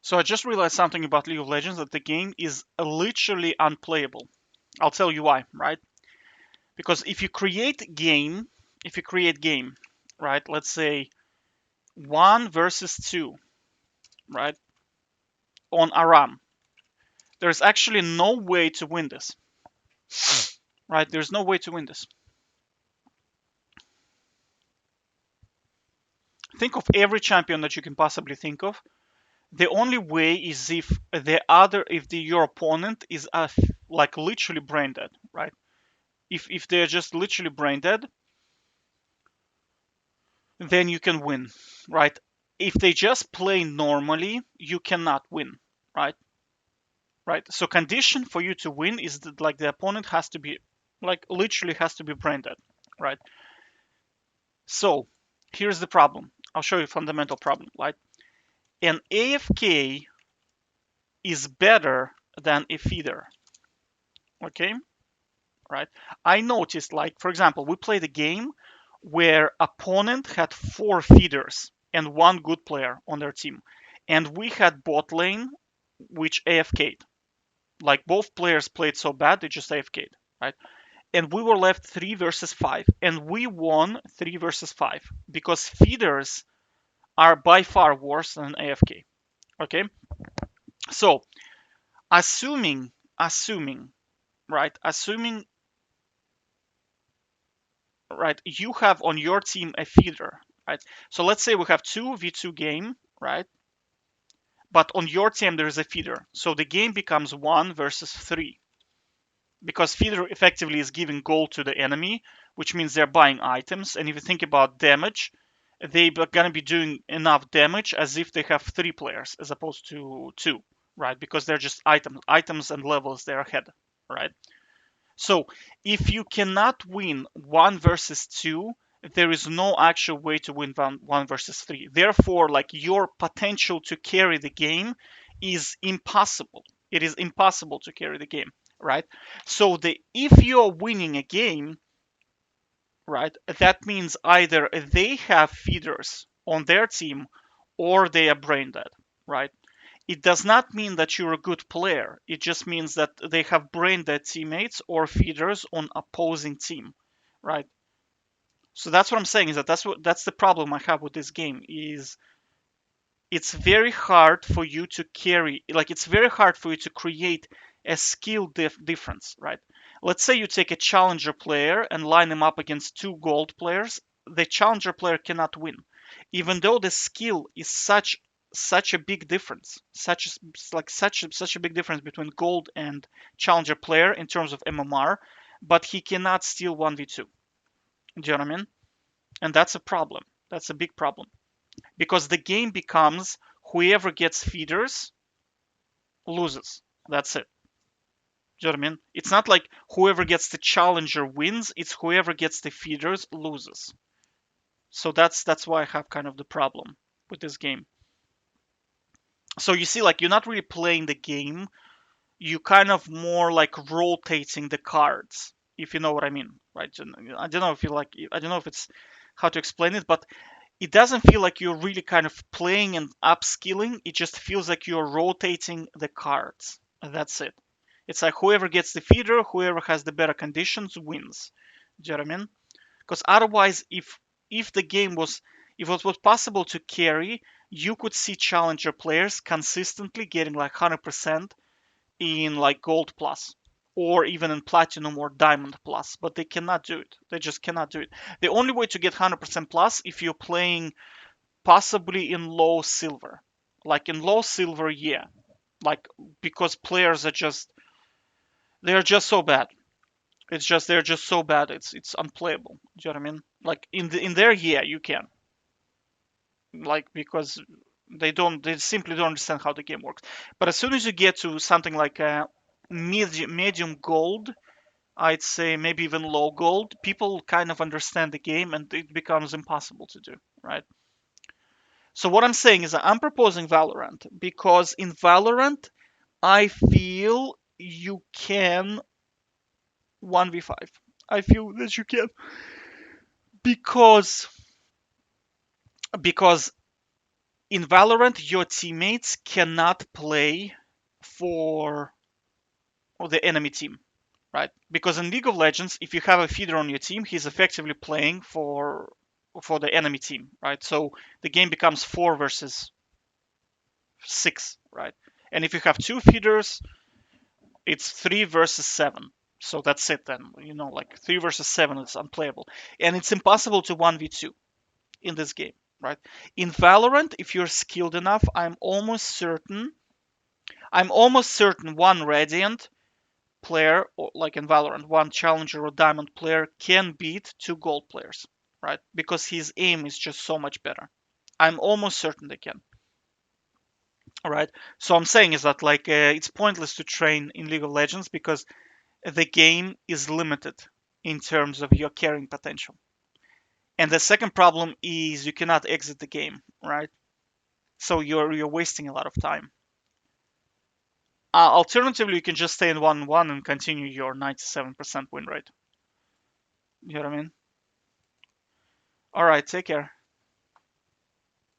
So I just realized something about League of Legends, that the game is literally unplayable. I'll tell you why, right? Because if you create game, right? Let's say 1 versus 2, right? On Aram, there's actually no way to win this, right? There's no way to win this. Think of every champion that you can possibly think of. The only way is if your opponent is like literally brain dead, right? If they're just literally brain dead, then you can win, right? If they just play normally, you cannot win, right? Right. So condition for you to win is that like the opponent has to be like literally has to be brain dead, right? So here's the problem. I'll show you a fundamental problem, right? An AFK is better than a feeder, okay? Right? I noticed, like, for example, we played a game where opponent had 4 feeders and 1 good player on their team. And we had bot lane, which AFK'd. Like, both players played so bad, they just AFK'd, right? And we were left 3 versus 5. And we won 3 versus 5 because feeders are by far worse than AFK, okay? So, assuming, right? Right, you have on your team a feeder, right? So let's say we have 2v2 game, right? But on your team there is a feeder, so the game becomes 1 versus 3 because feeder effectively is giving gold to the enemy, which means they're buying items. And if you think about damage, they're gonna be doing enough damage as if they have 3 players as opposed to 2, right? Because they're just items and levels, they're ahead, right? So if you cannot win 1 versus 2, there is no actual way to win 1 versus 3. Therefore, like your potential to carry the game is impossible. It is impossible to carry the game, right? So the if you're winning a game, right, that means either they have feeders on their team or they are brain dead, right? It does not mean that you're a good player. It just means that they have brain dead teammates or feeders on opposing team, right? So that's what I'm saying is that that's the problem I have with this game is it's very hard for you to carry, like it's very hard for you to create a skill difference, right? Let's say you take a challenger player and line him up against 2 gold players. The challenger player cannot win, even though the skill is such a big difference, such a big difference between gold and challenger player in terms of MMR, but he cannot steal 1v2. Do you know what I mean? And that's a problem. That's a big problem because the game becomes whoever gets feeders loses. That's it. Do you know what I mean? It's not like whoever gets the challenger wins. It's whoever gets the feeders loses. So that's why I have kind of the problem with this game. So you see, like you're not really playing the game. You kind of more like rotating the cards, if you know what I mean, right? I don't know if you like. I don't know if it's how to explain it, but it doesn't feel like you're really kind of playing and upskilling. It just feels like you're rotating the cards. And that's it. It's like whoever gets the feeder, whoever has the better conditions wins. Do you know what I mean? Because otherwise, if the game was if it was possible to carry, you could see challenger players consistently getting like 100% in like gold plus or even in platinum or diamond plus, but they cannot do it. They just cannot do it. The only way to get 100% plus if you're playing possibly in low silver. Like in low silver, yeah. Like because players are just they're just so bad. It's just they're just so bad. It's unplayable. Do you know what I mean? Like in there, yeah, you can. Like because they simply don't understand how the game works. But as soon as you get to something like medium gold, I'd say maybe even low gold, people kind of understand the game and it becomes impossible to do, right? So what I'm saying is that I'm proposing Valorant because in Valorant, I feel you can 1v5. I feel that you can because because In Valorant, your teammates cannot play for the enemy team, right? Because in League of Legends, if you have a feeder on your team, he's effectively playing for the enemy team, right? So the game becomes 4 versus 6, right? And if you have 2 feeders, it's 3 versus 7. So that's it then. Like 3 versus 7 is unplayable. And it's impossible to 1v2 in this game, right? In Valorant, if you're skilled enough, I'm almost certain one Radiant player, or like in Valorant, one Challenger or Diamond player can beat 2 Gold players, right? Because his aim is just so much better. I'm almost certain they can. All right. So I'm saying is that like it's pointless to train in League of Legends because the game is limited in terms of your carrying potential. And the second problem is you cannot exit the game, right? So you're wasting a lot of time. Alternatively, you can just stay in 1-1 and continue your 97% win rate. You know what I mean? All right, take care.